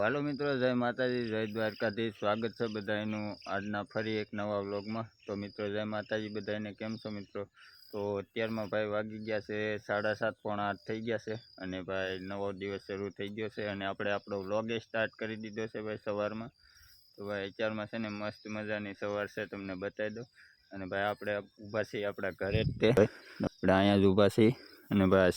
હાલો મિત્રો, જય માતાજી, જય દ્વારકાધીશ। સ્વાગત છે બધાનું આજના ફરી એક નવા વ્લોગમાં। તો મિત્રો જય માતાજી બધાને, કેમ છો મિત્રો? તો અત્યારમાં ભાઈ વાગી ગયા છે 7:30 પોણા 8 થઈ ગયા છે અને ભાઈ નવો દિવસ શરૂ થઈ ગયો છે અને આપણે આપણો વ્લોગ સ્ટાર્ટ કરી દીધો છે ભાઈ સવારમાં। તો ભાઈ અત્યારમાં છે ને મસ્ત મજાની સવાર છે, તમને બતાવી દો। અને ભાઈ આપણે ઊભા છીએ આપણા ઘરે જ, તે આપણે અહીંયા જ ઊભા છીએ। અને ભાઈ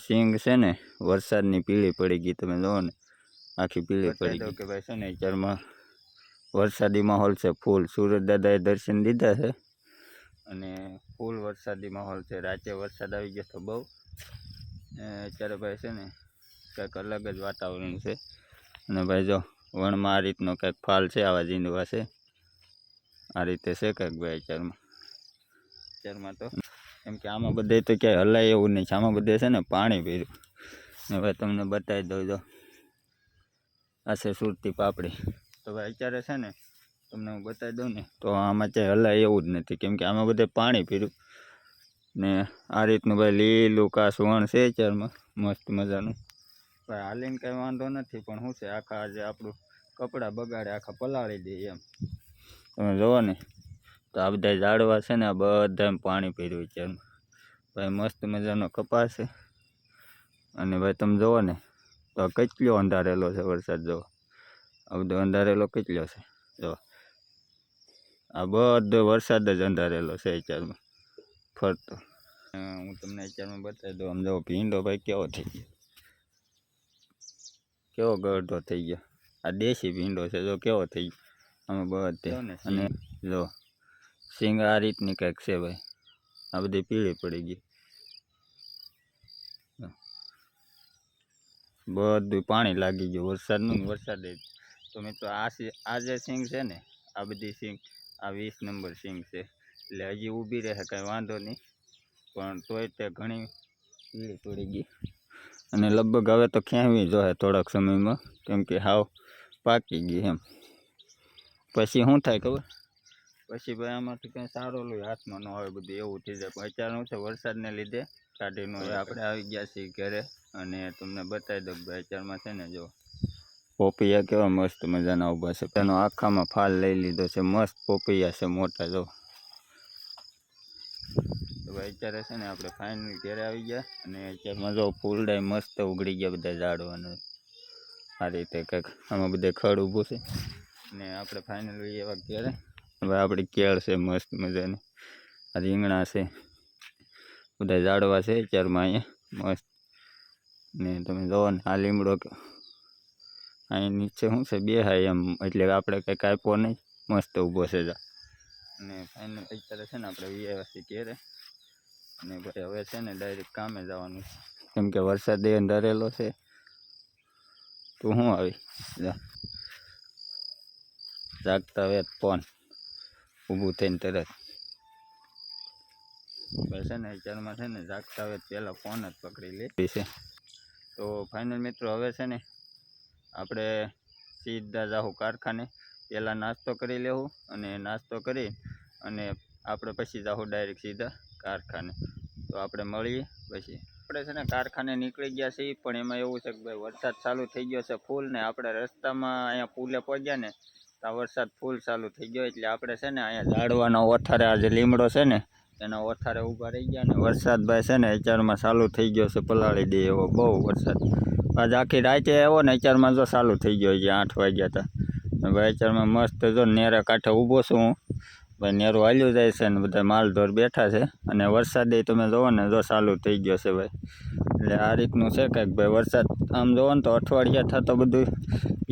સિંગ છે ને વરસાદની પીળી પડી ગઈ, તમે જુઓ ને આખી પીળી પડી ગઈ કે ભાઈ છે ને અત્યારમાં વરસાદી માહોલ છે ફૂલ। સુરત દાદાએ દર્શન દીધા છે અને ફૂલ વરસાદી માહોલ છે। રાતે વરસાદ આવી ગયો તો બહુ, અત્યારે ભાઈ છે ને કંઈક અલગ જ વાતાવરણ છે। અને ભાઈ જો વણમાં આ રીતનો કંઈક ફાલ છે, આવા જીંદવા છે, આ રીતે છે કંઈક ભાઈ અત્યારમાં તો કેમ કે આમાં બધે તો ક્યાંય હલાય એવું નહીં છે, આમાં બધે છે ને પાણી પીર્યું ને ભાઈ તમને બતાવી દઉં, જો આ છે સુરતી પાપડી। તો ભાઈ અત્યારે છે ને તમને હું બતાવી દઉં ને તો આમાં ક્યાંય હલાય એવું જ નથી, કેમ કે આમાં બધે પાણી પીર્યું ને આ રીતનું ભાઈ લીલું કાસ વણ છે અત્યારમાં મસ્ત મજાનું। ભાઈ હાલીને કંઈ વાંધો નથી, પણ શું છે આખા આજે આપણું કપડાં બગાડે, આખા પલાળી દે એમ। તમે જુઓ ને તો આ બધા ઝાડવા છે ને આ બધામાં પાણી પીર્યું અત્યારમાં। ભાઈ મસ્ત મજાનો કપાસ છે અને ભાઈ તમે જુઓ ને તો કેટલો અંધારેલો છે વરસાદ, જો આ બધો અંધારેલો કેટલો છે, જો આ બધો વરસાદ જ અંધારેલો છે અત્યારમાં ફરતો। હું તમને અત્યારમાં બતાવી દઉં, આમ જો ભીંડો ભાઈ કેવો થઈ ગયો, કેવો ગળધો થઈ ગયો, આ દેશી ભીંડો છે, જો કેવો થઈ ગયો આમાં બધે। અને જો સિંગ આ રીતની કંઈક છે ભાઈ, આ બધી પીળી પડી ગઈ, બધું પાણી લાગી ગયું વરસાદનું, વરસાદ જ। તો મિત્રો આ જે સિંગ છે ને, આ બધી સિંગ આ 20 નંબર સિંગ છે, એટલે હજી ઊભી રહે કાંઈ વાંધો નહીં, પણ તોય તે ઘણી પીળી પડી ગઈ અને લગભગ હવે તો ખેંચવી જોઈએ થોડાક સમયમાં, કેમ કે હાવ પાકી ગઈ એમ। પછી શું થાય ખબર? પછી ભાઈ આમાંથી કંઈ સારું લો હાથમાં ન આવે, બધું એવું થઈ જાય। પણ અત્યારે શું છે વરસાદને લીધે કાઢીનો આપણે આવી ગયા છીએ ઘરે અને તમને બતાવી દઉં ભાઈ અત્યારમાં છે ને જો પોપૈયા કેવા મસ્ત મજાના ઊભા છે, તેનો આખામાં ફાલ લઈ લીધો છે, મસ્ત પોપૈયા છે મોટા, જો। તો ભાઈ અત્યારે છે ને આપણે ફાઇનલી ઘરે આવી ગયા અને અત્યારમાં જો ફૂલડાય મસ્ત ઉગડી ગયા બધા ઝાડવાના, આ રીતે કંઈક આમાં બધે ખડ ઊભું છે ને આપણે ફાઇનલી એવા ઘરે। હવે આપણી કેળ છે મસ્ત મજાની, આ રીંગણા છે, બધા ઝાડવા છે અત્યારમાં અહીંયા મસ્ત। ને તમે જુઓ ને આ લીમડો અહીં નીચે શું છે બેહાય એમ, એટલે આપણે કંઈ કાપ્યો નહીં, મસ્ત ઊભો છે જા। અને ફાઇનલ અત્યારે છે ને આપણે વ્યવસ્થિત ઘેરે અને ભાઈ હવે છે ને ડાયરેક્ટ કામે જવાનું છે, કેમ કે વરસાદ એ અંધારેલો છે। તો શું આવી જાગતા વેત ફોન ઊભું થઈને તરત બસ છે ને અત્યારમાં છે ને જાગતા વેત પહેલાં ફોન જ પકડી લે છે। તો ફાઇનલ મિત્રો હવે છે ને આપણે સીધા જાહું કારખાને, પહેલાં નાસ્તો કરી લેવું અને નાસ્તો કરી અને આપણે પછી જાહું ડાયરેક્ટ સીધા કારખાને। તો આપણે મળીએ પછી। આપણે છે ને કારખાને નીકળી ગયા છીએ, પણ એમાં એવું છે કે ભાઈ વરસાદ ચાલુ થઈ ગયો છે ફૂલ, ને આપણે રસ્તામાં અહીંયા પુલે પહોંચ્યા ને તો આ વરસાદ ફૂલ ચાલુ થઈ ગયો, એટલે આપણે છે ને અહીંયા ઝાડવાનો ઓથારે આ જે લીમડો છે ને એના ઓથારે ઊભા રહી ગયા ને વરસાદ ભાઈ છે ને અત્યારમાં ચાલુ થઈ ગયો છે, પલાળી દે એવો બહુ વરસાદ। આજ આખી રાતે આવ્યો ને અત્યારમાં જો ચાલુ થઈ ગયો, જે 8 વાગ્યા હતા ભાઈ અત્યારમાં મસ્ત જો નેરા કાંઠે ઊભો છું હું ભાઈ, નેરું હાલ્યું જાય છે ને બધા માલઢોર બેઠા છે અને વરસાદે તમે જુઓ ને જો ચાલુ થઈ ગયો છે ભાઈ। એટલે આ રીતનું છે કંઈક ભાઈ વરસાદ, આમ જુઓ ને તો અઠવાડિયા થતો બધું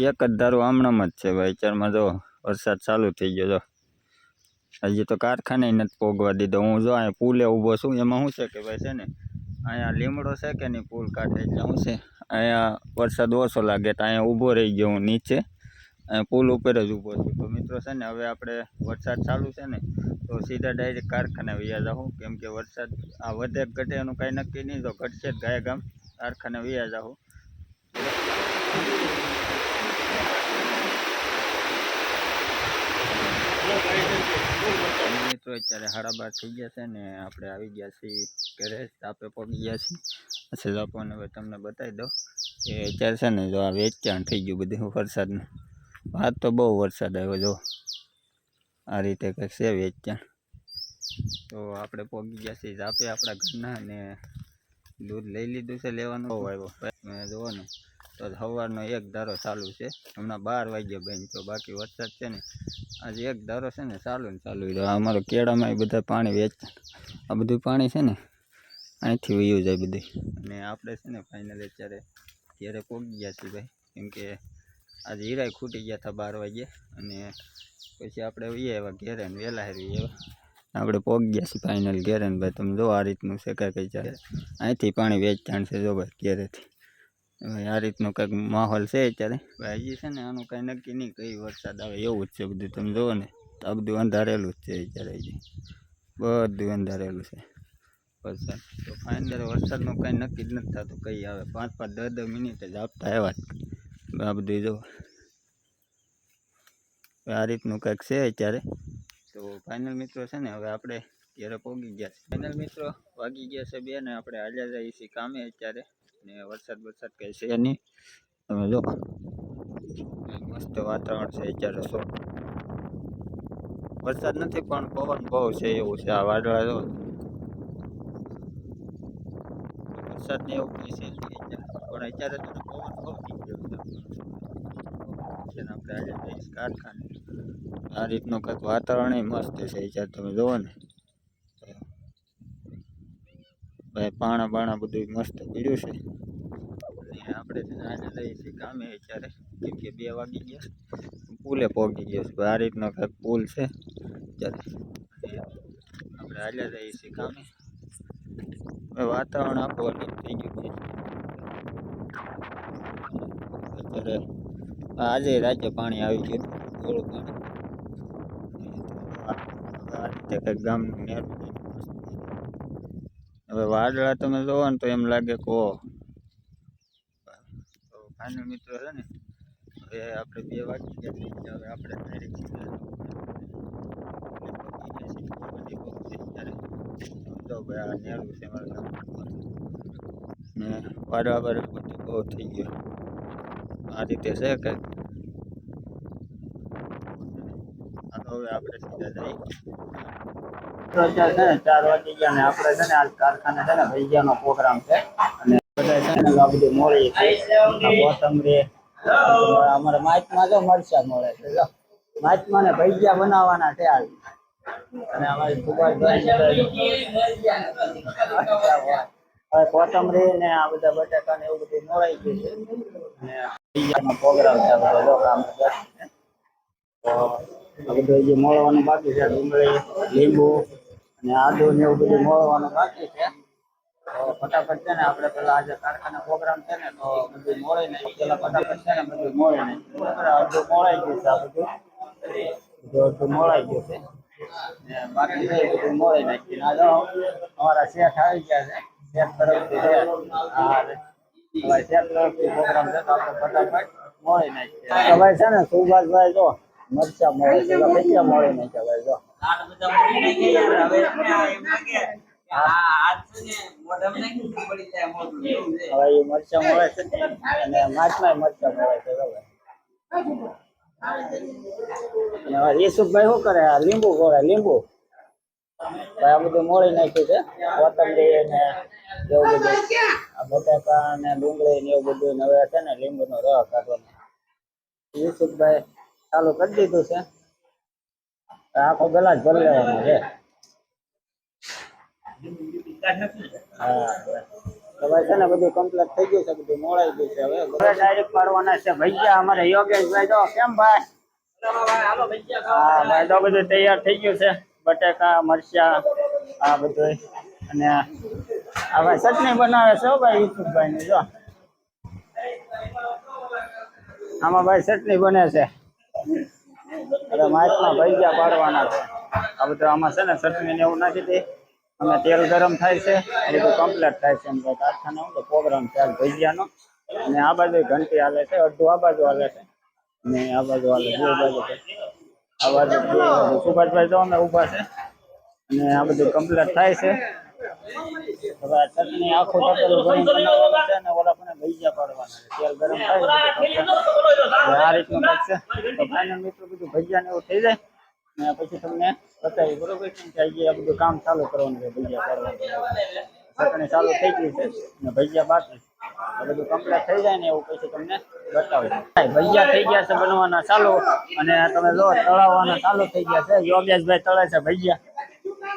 એક જ ધારું આમણામ જ છે ભાઈ। અત્યારમાં જો વરસાદ ચાલુ થઈ ગયો, જો હજી તો કારખાને નથી પોગવા દીધો, હું જો અહીંયા પુલે ઊભો છું। એમાં શું છે કે ભાઈ છે ને અહીંયા લીમડો છે કે નહીં પુલ કાંઠે, એટલે શું છે અહીંયા વરસાદ ઓછો લાગે તો અહીંયા ઊભો રહી ગયો હું નીચે, અહીંયા પુલ ઉપર જ ઊભો છું। તો મિત્રો છે ને હવે આપણે વરસાદ ચાલુ છે ને તો સીધા ડાયરેક્ટ કારખાને વયા જાઉં, કેમ કે વરસાદ આ વધે ઘટે એનું કાંઈ નક્કી નહીં, તો ઘટશે જ ગાય ગામ, કારખાને વયા જાઉં। મિત્રો અત્યારે 12:30 થઈ ગયા છે ને આપણે આવી ગયા છીએ ઘરે, તાપે પગી ગયા છીએ। પછી આપણને હવે તમને બતાવી દઉં એ અત્યારે છે ને જો આ વેચાણ થઈ ગયું બધું વરસાદનું. આજ તો બહુ વરસાદ આવ્યો જો આ રીતે કંઈક છે વેચાણ. તો આપણે પહોંચી ગયા છીએ ઝાપે આપણા ઘરના અને દૂધ લઈ લીધું છે લેવાનું. બહુ આવ્યો મેં જોવો ને તો સવારનો એક ધારો ચાલુ છે. હમણાં 12 વાગ્યા બેન તો બાકી વરસાદ છે ને આજે એક ધારો છે ને ચાલુ રહ્યો. અમારો કેળામાં એ બધા પાણી વેચાણ આ બધું પાણી છે ને અહીંથી વયું જાય બધું. અને આપણે છે ને ફાઇનલ અત્યારે ઘેરે પહોંચી ગયા છીએ ભાઈ, કેમ કે આજે હીરાય ખૂટી ગયા હતા 12 વાગ્યે અને પછી આપણે વહીએ આવ્યા ઘેરે ને વહેલા હારી આવ્યા. આપણે પહોંચી ગયા છીએ ફાઇનલ ઘેરે ને ભાઈ તમે જો આ રીતનું છે કાંઈ ચાલે. અહીંથી પાણી વેચાણ છે જો ભાઈ ઘેરેથી. ભાઈ આ રીતનો કંઈક માહોલ છે અત્યારે. ભાઈ હજી છે ને આનું કાંઈ નક્કી નહીં કઈ વરસાદ આવે એવું જ છે બધું. તમે જુઓ ને તો આ બધું અંધારેલું જ છે અત્યારે. હજી બધું અંધારેલું છે વરસાદ. તો ફાઇનલ વરસાદનું કાંઈ નક્કી જ નથી થતું કઈ આવે. 5-5 10 મિનિટ જ આપતા આવ્યા જ આ બધું જો આ રીતનું કંઈક છે અત્યારે. તો ફાઇનલ મિત્રો છે ને હવે આપણે ઘેરે પહોંચી ગયા છે. ફાઇનલ મિત્રો વાગી ગયા છે 2 ને આપણે હાલ્યા જઈએ છીએ કામે અત્યારે. ને વરસાદ કંઈ છે નહીં. તમે જો મસ્ત વાતાવરણ છે અત્યારે. તો વરસાદ નથી પણ પવન બહુ છે એવું છે. આ વાદળા જો વરસાદ ને એવું કંઈ છે પણ અત્યારે તો પવન બહુ થઈ ગયો છે. આપણે આજે જઈશ કારખાને. આ રીતનું કંઈક વાતાવરણ મસ્ત છે અત્યારે. તમે જુઓ ને ભાઈ પાણા બધું મસ્ત પીડ્યું છે. અને આપણે છે ને આજે જઈએ છીએ કામે અત્યારે, કેમ કે 2 વાગી ગયા. પુલે પહોંચી ગયા છે. આ રીતનો કંઈક પુલ છે અત્યારે. અને આપણે હાલ્યા જઈએ છીએ કામે. વાતાવરણ આખું અલગ થઈ ગયું છે અત્યારે. આજે રાતે પાણી આવી ગયું થોડું પાણી. આ રીતે કંઈક ગામનું નેરું. હવે વાદળા તમે જોવો ને તો એમ લાગે કો. તો ફાઇનલ મિત્રો છે ને હવે આપણે 2 વાગી ગયા છે. હવે આપણે ડાયરેક્ટ તો ભાઈ આ નેરું છે મારા ગામમાં ને વાદળા બધું બહુ થઈ ગયું. આ રીતે છે કંઈક. હવે આપણે સીધા જઈએ. અત્યારે છે ને 4 વાગી ગયા ને આપણે છે ને આજ કારખાને છે ને ભજીયાનો પ્રોગ્રામ છે. અને બધા છે ને આ બધું મોળી છે. આ કોથમરી અમારા માચમાં જો મરચાં મળે છે. જો માચમાં ને ભજીયા બનાવવાના છે આજ. અને અમારી સુભાષભાઈ હવે કોથમરી ને આ બધા બટાકા ને એવું બધું મોળાઈ ગયું છે. અને ભજીયાનો પ્રોગ્રામ છે બધો જો કામ કરે. તો આ બધું જે મોળવાનું બાકી છે ડુંગળી લીંબુ અને આદુ ને એવું બધું મોળવાનું બાકી છે. તો ફટાફટ છે ને આપણે પેલા આજે કારખાના પ્રોગ્રામ છે ને તો બધું મોળી નાખી. પેલા ફટાફટ છે ને બધું મોળી નાખી. અડધું મોળાઈ ગયું છે. આ બધું અડધું મોળાઈ ગયું છે ને બાકી છે બધું મોળી નાખી. આ જો અમારા શેઠ આવી ગયા છે. શેઠ તરફથી છે હવે શેઠ તરફથી પ્રોગ્રામ છે તો આપણે ફટાફટ મોળી નાખીએ. તો ભાઈ છે ને સુભાષભાઈ જો મરચા મળે છે. કેટલા મળે નહીં કે ભાઈ જો હવે એ મરચા મળે છે અને માછમાં મરચા મળે છે. અને યશુભાઈ શું કરે? આ લીંબુ ગોળે લીંબુ ભાઈ આ બધું મોળી નાખ્યું છે. કોથમરી ને એવું બધું આ બટાકા ને ડુંગળી ને એવું બધું. હવે છે ને લીંબુનો રસ કાઢવાનો યશુભાઈ ચાલુ કરી દીધું છે. આખો ગલાસ ભરી લેવાનો છે. હા તો ભાઈ છે ને બધું કમ્પ્લીટ થઈ ગયું છે. બધું મોળાઈ ગયું છે. હવે ડાયરેક્ટ પાડવાના છે ભજીયા. અમારે યોગેશભાઈ જો કેમ ભાઈ? હા ભાઈ તો બધું તૈયાર થઈ ગયું છે. બટાકા મરચા આ બધું. અને આ ભાઈ ચટણી બનાવે છે ભાઈ યુસુફભાઈ ની જો આમાં ભાઈ ચટણી બને છે. એટલે માછમાં ભજીયા પાડવાના છે. આ બધું આમાં છે ને ચટણી ને એવું નાખી દે અને તેલ ગરમ થાય છે. આ બધું કમ્પ્લીટ થાય છે. કારખાના તો પ્રોગ્રામ છે ભજીયાનો. અને આ બાજુ ઘંટી હાલે છે. અડધું આ બાજુ હાલે છે ને આ બાજુ હાલે બે બાજુ. આ બાજુ સુભાષભાઈ તો અમે ઊભા છે અને આ બધું કમ્પ્લીટ થાય છે. હવે ચટણી આખું તપેલું ભરીને બનાવવાનું છે ને ઓલા પણ ભજીયા પાડવાના. નાખવાના છે. તેલ ગરમ થાય આ રીતનું કંઈક છે. તો ફાઇનલ મિત્રો બધું ભજીયા ને એવું થઈ જાય ને પછી તમને બતાવી બરોબર કેમ કે આજે આ બધું કામ ચાલુ કરવાનું છે. ભજીયા કરવાનું ચટણી ચાલુ થઈ ગઈ છે ને ભજીયા બાકી આ બધું કમ્પ્લીટ થઈ જાય ને એવું પછી તમને બતાવું. ભજીયા થઈ ગયા છે બનવાના ચાલુ અને તમે જો તળાવવાના ચાલુ થઈ ગયા છે. યોગેશભાઈ તળે છે ભજીયા.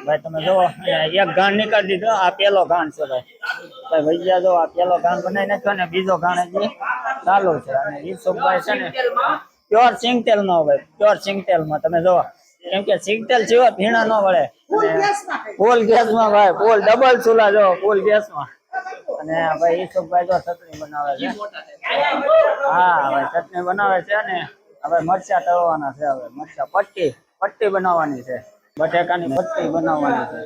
ભાઈ તમે જો એક ઘાણ નીકળી દીધો. આ પેલો ઘાણ છે ભાઈ ભજીયા જો આ પેલો ઘાણ બનાવી નાખ્યો ને બીજો ઘાણ હજી ચાલુ છે. અને ઈસુભાઈ છે ને પ્યોર સિંગતેલ નો ભાઈ પ્યોર સિંગતેલ માં તમે જો કેમ કે સિંગતેલ સિવાય ભીણા ન વળે. ફૂલ ગેસ માં ભાઈ ફૂલ ડબલ ચૂલા જો ફૂલ ગેસ માં. અને ભાઈ ઈસુભાઈ જો ચટણી બનાવે છે. હા ભાઈ ચટણી બનાવે છે ને હવે મરચા તળવાના છે. હવે મરચા પટ્ટી બનાવવાની છે. બટેકાની પટ્ટી બનાવવાની છે.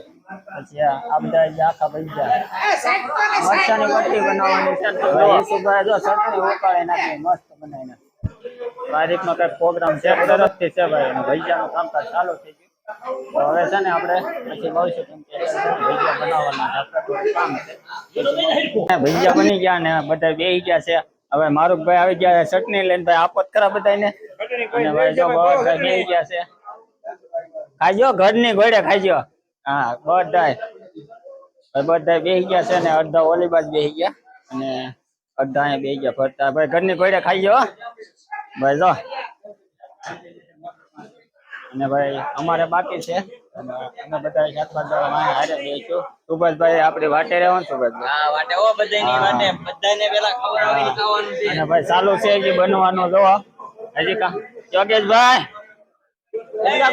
પછી આ બધા આખા ભજીયા મરચાની પટ્ટી બનાવવાની છે. ઈસુભાઈ જો ચટણી ઉકાળી નાખી મસ્ત બનાવી નાખી. આ રીતનો કઈ પ્રોગ્રામ છે તરફથી છે ભાઈ. અને ભજીયાનું કામકાજ ચાલુ થઈ ગયું. તો હવે છે ને આપણે પછી મળશું કેમ કે ભજીયા બનાવવાના કામ છે. ભજીયા બની ગયા ને બધા બેસી ગયા છે. હવે મારુકભાઈ આવી ગયા છે ચટણી લઈને. ભાઈ આપો ખરા બધાને. અને ભાઈ જો બધા બેસી ગયા છે. ખાજો ઘરની ઘોડે ખાજો. હા બધા બેસી ગયા છે ને અડધા ઓલી બાજુ બેસી ગયા અને અડધા અહીંયા બેસી ગયા ફરતા. ભાઈ ઘરની ઘોડે ખાજો ભાઈ જો. અને ભાઈ અમારે બાકી છે અમે બધા શાકભાજી હારે બેસીશું. સુભાષભાઈ આપડી વાટે રહેવાનું. સુભાષભાઈ અને ભાઈ ચાલુ છે હજી બનવાનું જો હજી કા યોગેશભાઈ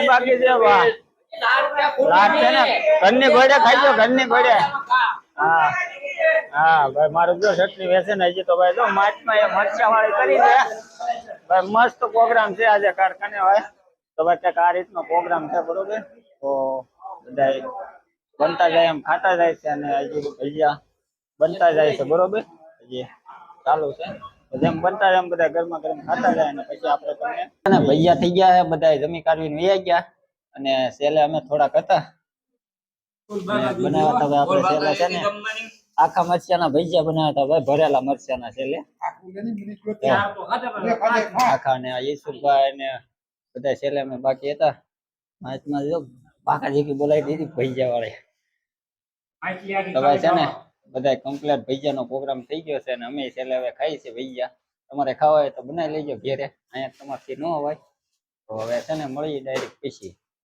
બાકી છે ભાઈ. લાટ છે ને ઘરની ઘોડે ખાઈજો ઘરની ઘોડે. હા હા ભાઈ મારું જો ચટણી વેચે ને હજી તો ભાઈ જો માછમાં એ મરચા વાળી કરી છે ભાઈ. મસ્ત પ્રોગ્રામ છે આજે કારખાને ભાઈ. તો ભાઈ કંઈક આ રીતનો પ્રોગ્રામ છે બરોબર. તો બધા બનતા જાય એમ ખાતા જાય છે અને હજી ભજીયા બનતા જાય છે બરોબર. હજી ચાલુ છે જેમ બનતા જાય એમ બધા ગરમા ગરમ ખાતા જાય અને પછી આપણે તમને ભજીયા થઈ ગયા બધા જમી કાઢવીને વહી ગયા. અને છેલ્લે અમે થોડાક હતા બનાવ્યા હતા આપણે છેલ્લે છે ને આખા મરચાના ભજીયા બનાવ્યા હતા ભાઈ. ભરેલા મરચાના છેલ્લે આખા ને ઈસુભાઈ ને બધા છેલ્લે અમે બાકી હતા. માછમાં જો પાકા જેકી બોલાવી દીધી ભજીયા વાળે. તો ભાઈ છે ને બધા કમ્પ્લીટ ભજીયાનો પ્રોગ્રામ થઈ ગયો છે અને અમે છેલ્લે હવે ખાઈ છે ભજીયા. તમારે ખાવા હોય તો બનાવી લેજો ઘેરે. અહીંયા તમારથી ન હોય તો હવે છે ને મળીએ ડાયરેક્ટ પછી.